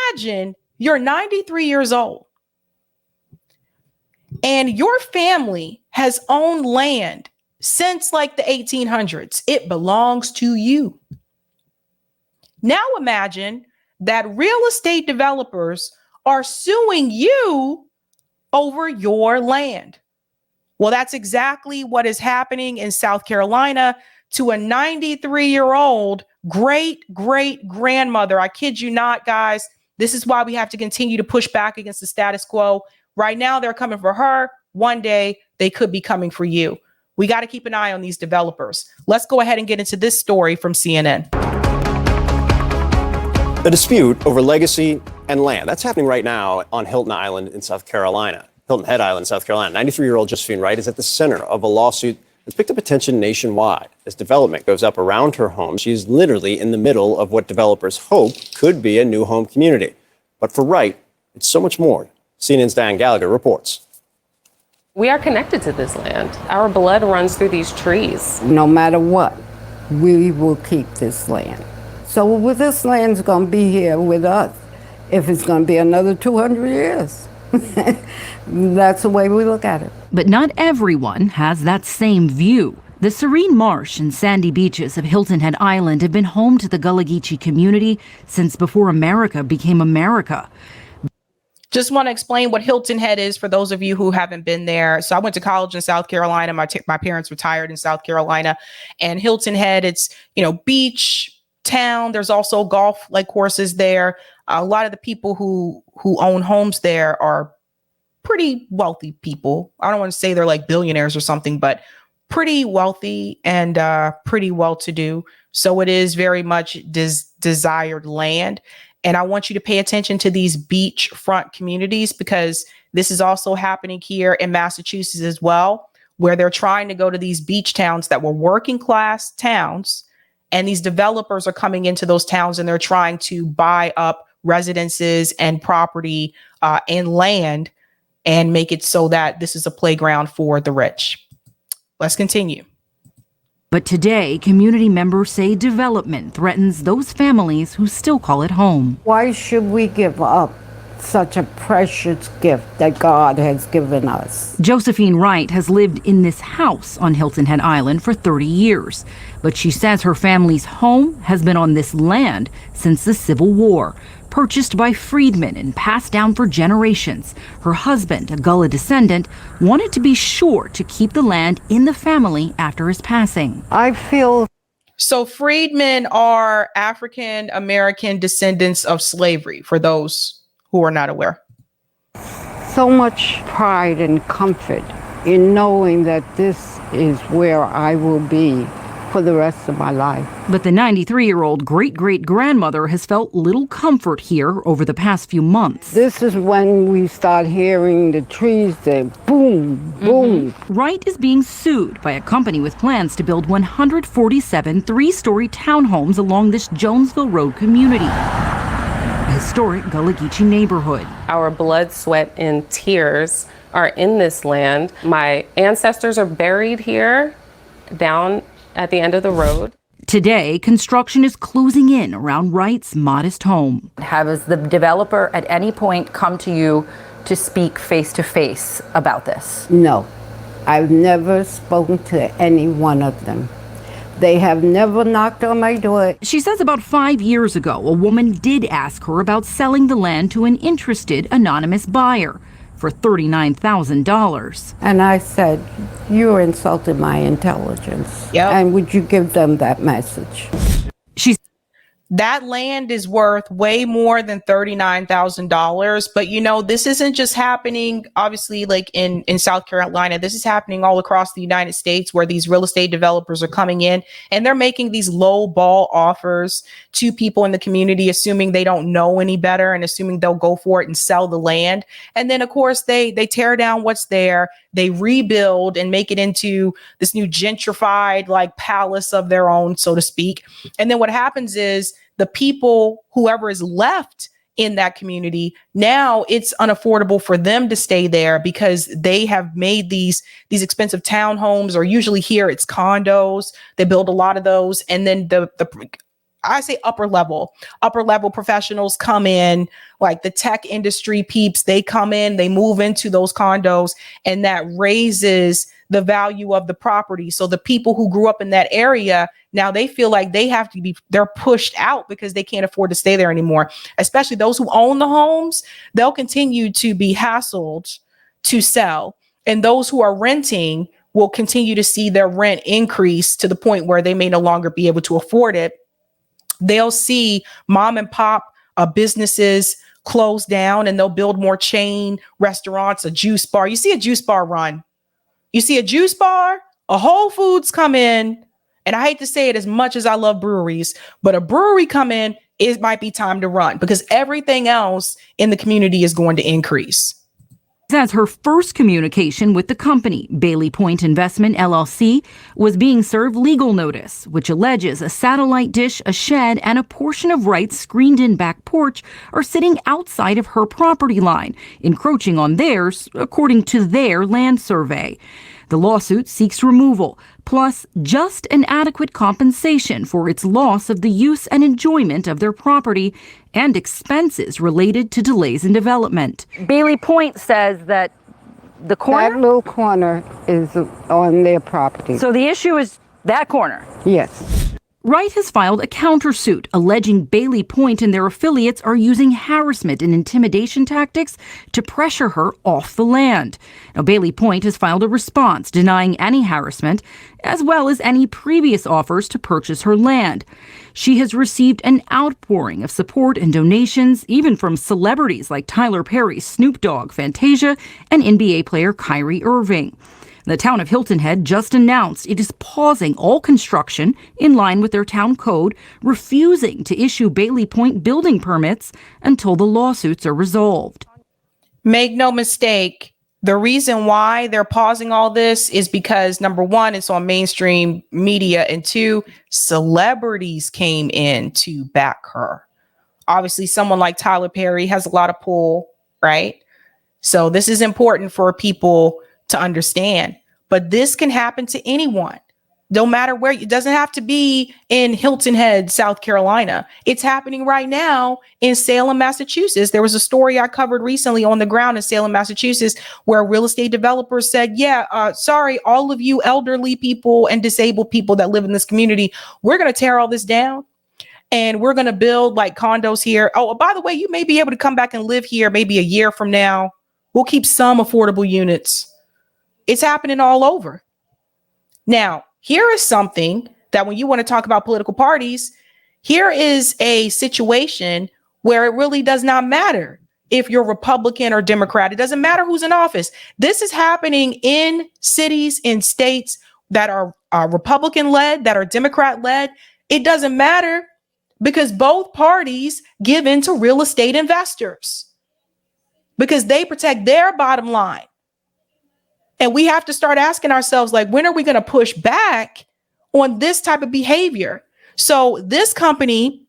imagine you're 93 years old and your family has owned land since like the 1800s. It belongs to you. Now imagine that real estate developers are suing you over your land. Well, that's exactly what is happening in South Carolina to a 93-year-old great-great-grandmother. I kid you not, guys. This is why we have to continue to push back against the status quo. Right now, they're coming for her. One day, they could be coming for you. We got to keep an eye on these developers. Let's go ahead and get into this story from CNN. A dispute over legacy and land. That's happening right now on Hilton Island in South Carolina. Hilton Head Island, South Carolina. 93-year-old Josephine Wright is at the center of a lawsuit that's picked up attention nationwide. As development goes up around her home, she's literally in the middle of what developers hope could be a new home community. But for Wright, it's so much more. CNN's Diane Gallagher reports. We are connected to this land. Our blood runs through these trees. No matter what, we will keep this land. So this land's going to be here with us if it's going to be another 200 years. That's the way we look at it. But not everyone has that same view. The serene marsh and sandy beaches of Hilton Head Island have been home to the Gullah community since before America became America. Just want to explain what Hilton Head is for those of you who haven't been there. So I went to college in South Carolina. My parents retired in South Carolina, and Hilton Head, it's, beach town. There's also golf courses there. A lot of the people who own homes there are pretty wealthy people. I don't want to say they're like billionaires or something, but pretty wealthy and pretty well-to-do. So it is very much desired land. And I want you to pay attention to these beachfront communities, because this is also happening here in Massachusetts as well, where they're trying to go to these beach towns that were working class towns. And these developers are coming into those towns and they're trying to buy up residences and property and land and make it so that this is a playground for the rich. Let's continue. But today, community members say development threatens those families who still call it home. Why should we give up such a precious gift that God has given us? Josephine Wright has lived in this house on Hilton Head Island for 30 years, but she says her family's home has been on this land since the Civil War, purchased by freedmen and passed down for generations. Her husband, a Gullah descendant, wanted to be sure to keep the land in the family after his passing. I feel so freedmen are African American descendants of slavery, for those who are not aware. so much pride and comfort in knowing that this is where I will be for the rest of my life. But the 93-year-old great-great-grandmother has felt little comfort here over the past few months. This is when we start hearing the trees say boom, boom. Wright is being sued by a company with plans to build 147 three-story townhomes along this Jonesville Road community, a historic Gullah Geechee neighborhood. Our blood, sweat, and tears are in this land. My ancestors are buried here down at the end of the road. Today, construction is closing in around Wright's modest home. Has the developer at any point come to you to speak face to face about this? No, I've never spoken to any one of them. They have never knocked on my door. She says about 5 years ago, a woman did ask her about selling the land to an interested anonymous buyer for $39,000. And I said, you're insulting my intelligence. Yep. And would you give them that message? That land is worth way more than $39,000. But, you know, this isn't just happening, obviously, like in South Carolina. This is happening all across the United States, where these real estate developers are coming in and they're making these low ball offers to people in the community, assuming they don't know any better and assuming they'll go for it and sell the land. And then, of course, they tear down what's there. They rebuild and make it into this new gentrified like palace of their own, so to speak. And then what happens is the people, whoever is left in that community, now it's unaffordable for them to stay there because they have made these expensive townhomes, or usually here it's condos. They build a lot of those. And then I say upper level professionals come in, like the tech industry peeps, they come in, they move into those condos, and that raises the value of the property. So the people who grew up in that area, now they feel like they're pushed out because they can't afford to stay there anymore. Especially those who own the homes, they'll continue to be hassled to sell. And those who are renting will continue to see their rent increase to the point where they may no longer be able to afford it. They'll see mom and pop businesses close down, and they'll build more chain restaurants, a juice bar. You see a juice bar run. You see a juice bar, a Whole Foods come in, and I hate to say it as much as I love breweries, but a brewery come in, it might be time to run because everything else in the community is going to increase. As her first communication with the company, Bailey Point Investment LLC, was being served legal notice, which alleges a satellite dish, a shed, and a portion of Wright's screened-in back porch are sitting outside of her property line, encroaching on theirs, according to their land survey. The lawsuit seeks removal, plus just and adequate compensation for its loss of the use and enjoyment of their property and expenses related to delays in development. Bailey Point says that the corner? That little corner is on their property. So the issue is that corner? Yes. Wright has filed a countersuit alleging Bailey Point and their affiliates are using harassment and intimidation tactics to pressure her off the land. Now, Bailey Point has filed a response denying any harassment, as well as any previous offers to purchase her land. She has received an outpouring of support and donations, even from celebrities like Tyler Perry, Snoop Dogg, Fantasia, and NBA player Kyrie Irving. The town of Hilton Head just announced it is pausing all construction in line with their town code, refusing to issue Bailey Point building permits until the lawsuits are resolved. Make no mistake, the reason why they're pausing all this is because, number one, it's on mainstream media, and two, celebrities came in to back her. Obviously, someone like Tyler Perry has a lot of pull, right? So this is important for people to understand. But this can happen to anyone, no matter where. It doesn't have to be in Hilton Head, South Carolina. It's happening right now in Salem, Massachusetts. There was a story I covered recently on the ground in Salem, Massachusetts, where real estate developers said, sorry, all of you elderly people and disabled people that live in this community, we're going to tear all this down. And we're going to build like condos here. Oh, by the way, you may be able to come back and live here maybe a year from now. We'll keep some affordable units. It's happening all over. Now, here is something that when you want to talk about political parties, here is a situation where it really does not matter if you're Republican or Democrat. It doesn't matter who's in office. This is happening in cities, in states that are Republican led, that are Democrat led. It doesn't matter because both parties give in to real estate investors because they protect their bottom line. And we have to start asking ourselves, like, when are we going to push back on this type of behavior? So this company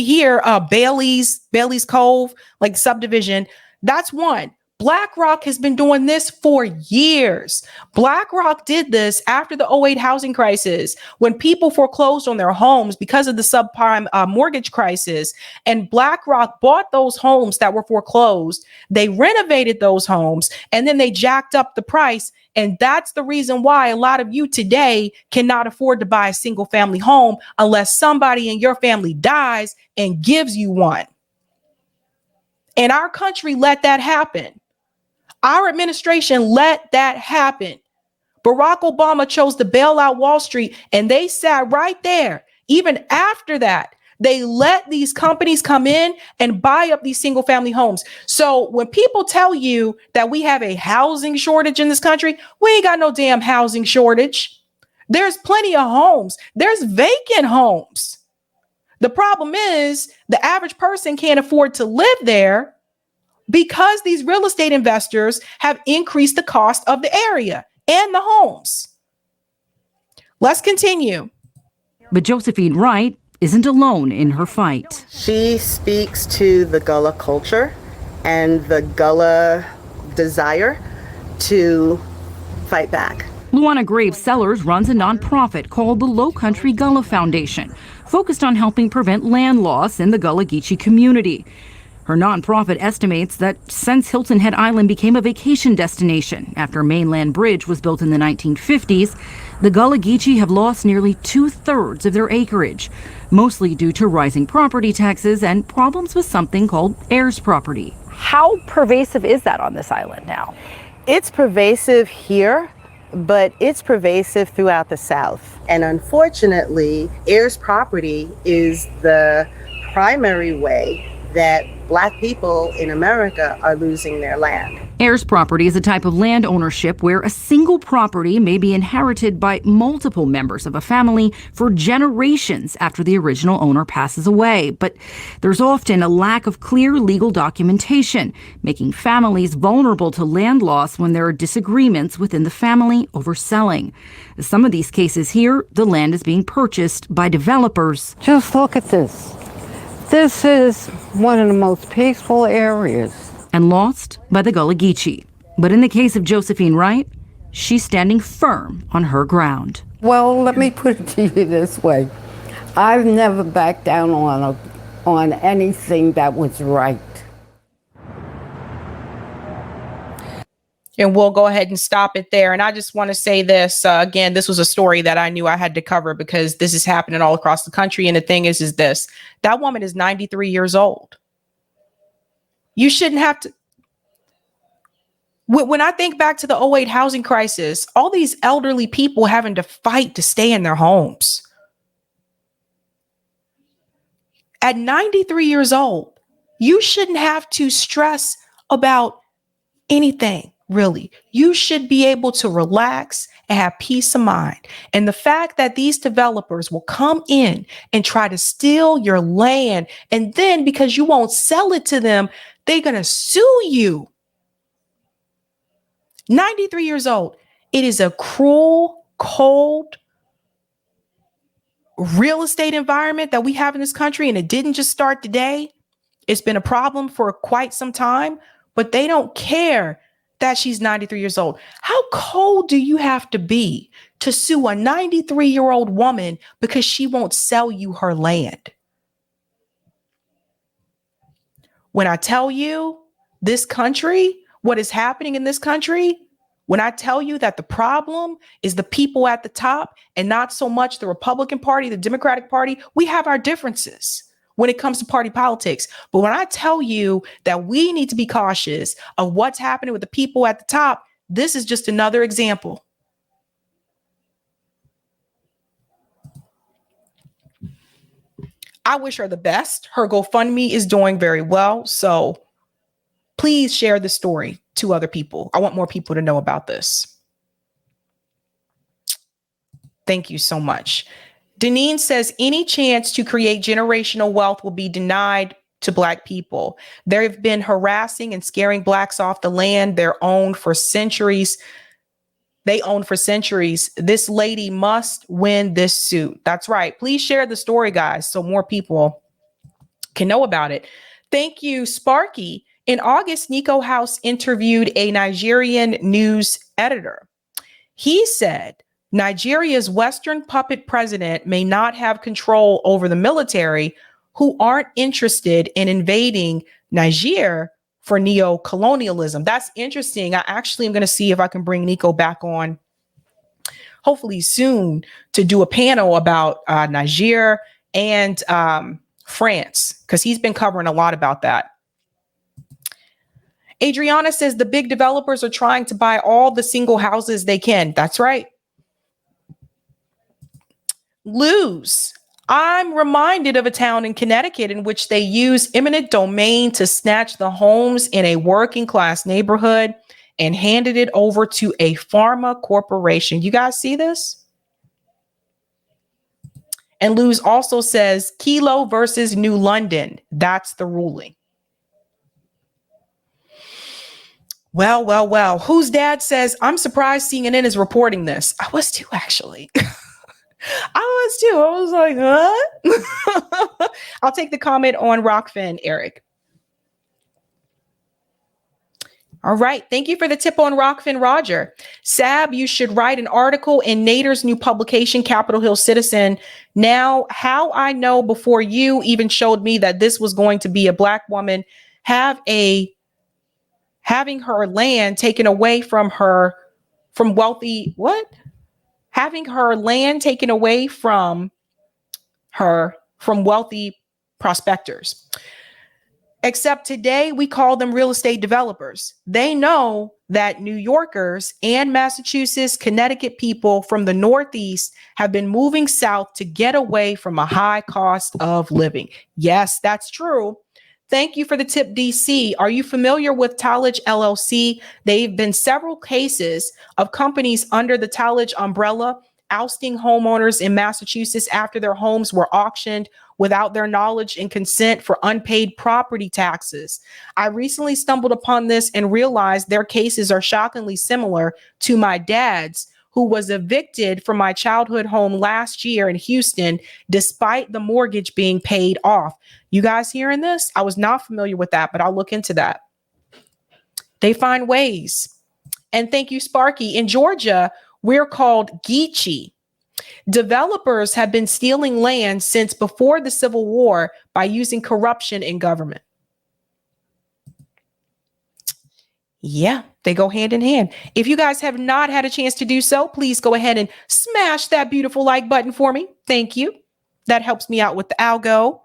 here, Bailey's Cove, like subdivision, that's one. BlackRock has been doing this for years. BlackRock did this after the 2008 housing crisis, when people foreclosed on their homes because of the subprime mortgage crisis. And BlackRock bought those homes that were foreclosed. They renovated those homes, and then they jacked up the price. And that's the reason why a lot of you today cannot afford to buy a single family home unless somebody in your family dies and gives you one. And our country let that happen. Our administration let that happen. Barack Obama chose to bail out Wall Street, and they sat right there. Even after that, they let these companies come in and buy up these single family homes. So when people tell you that we have a housing shortage in this country, we ain't got no damn housing shortage. There's plenty of homes. There's vacant homes. The problem is the average person can't afford to live there because these real estate investors have increased the cost of the area and the homes. Let's continue. But Josephine Wright isn't alone in her fight. She speaks to the Gullah culture and the Gullah desire to fight back. Luana Graves Sellers runs a nonprofit called the Low Country Gullah Foundation, focused on helping prevent land loss in the Gullah Geechee community. Her nonprofit estimates that since Hilton Head Island became a vacation destination after a mainland bridge was built in the 1950s, the Gullah Geechee have lost nearly 2/3 of their acreage, mostly due to rising property taxes and problems with something called heirs property. How pervasive is that on this island now? It's pervasive here, but it's pervasive throughout the South. And unfortunately, heirs property is the primary way that Black people in America are losing their land. Heirs property is a type of land ownership where a single property may be inherited by multiple members of a family for generations after the original owner passes away. But there's often a lack of clear legal documentation, making families vulnerable to land loss when there are disagreements within the family over selling. Some of these cases here, the land is being purchased by developers. Just look at this. This is one of the most peaceful areas. And lost by the Gullah Geechee. But in the case of Josephine Wright, she's standing firm on her ground. Well, let me put it to you this way. I've never backed down on anything that was right. And we'll go ahead and stop it there. And I just want to say this, again, this was a story that I knew I had to cover because this is happening all across the country. And the thing is this, that woman is 93 years old. You shouldn't have to. When I think back to the 2008 housing crisis, all these elderly people having to fight to stay in their homes. At 93 years old, you shouldn't have to stress about anything. Really, you should be able to relax and have peace of mind. And the fact that these developers will come in and try to steal your land, and then because you won't sell it to them, they're going to sue you. 93 years old. It is a cruel, cold real estate environment that we have in this country. And it didn't just start today. It's been a problem for quite some time, but they don't care that she's 93 years old. How cold do you have to be to sue a 93-year-old woman because she won't sell you her land? When I tell you this country, what is happening in this country, when I tell you that the problem is the people at the top and not so much the Republican Party, the Democratic Party, we have our differences when it comes to party politics. But when I tell you that we need to be cautious of what's happening with the people at the top, this is just another example. I wish her the best. Her GoFundMe is doing very well. So please share the story to other people. I want more people to know about this. Thank you so much. Deneen says any chance to create generational wealth will be denied to Black people. There have been harassing and scaring Blacks off the land they owned for centuries. This lady must win this suit. That's right. Please share the story, guys, so more people can know about it. Thank you, Sparky. In August, Nico House interviewed a Nigerian news editor. He said, Nigeria's Western puppet president may not have control over the military who aren't interested in invading Niger for neo-colonialism. That's interesting. I actually am going to see if I can bring Nico back on, hopefully soon, to do a panel about Niger and France, because he's been covering a lot about that. Adriana says the big developers are trying to buy all the single houses they can. That's right. Lose. I'm reminded of a town in Connecticut in which they use eminent domain to snatch the homes in a working class neighborhood and handed it over to a pharma corporation. You guys see this? And Luz also says Kilo versus New London. That's the ruling. Well. Whose dad says, I'm surprised CNN is reporting this. I was too, actually. I was like, huh? I'll take the comment on Rockfin, Eric. All right. Thank you for the tip on Rockfin, Roger. Sab, you should write an article in Nader's new publication, Capitol Hill Citizen. Now, how I know before you even showed me that this was going to be a Black woman having her land taken away from her from wealthy, what? Having her land taken away from her from wealthy prospectors. Except today we call them real estate developers. They know that New Yorkers and Massachusetts, Connecticut people from the Northeast have been moving south to get away from a high cost of living. Yes, that's true. Thank you for the tip, DC. Are you familiar with Talledge LLC? They've been several cases of companies under the Talledge umbrella ousting homeowners in Massachusetts after their homes were auctioned without their knowledge and consent for unpaid property taxes. I recently stumbled upon this and realized their cases are shockingly similar to my dad's, who was evicted from my childhood home last year in Houston, despite the mortgage being paid off. You guys hearing this? I was not familiar with that, but I'll look into that. They find ways. And thank you, Sparky. In Georgia, we're called Geechee. Developers have been stealing land since before the Civil War by using corruption in government. Yeah, they go hand in hand. If you guys have not had a chance to do so, please go ahead and smash that beautiful like button for me. Thank you. That helps me out with the algo.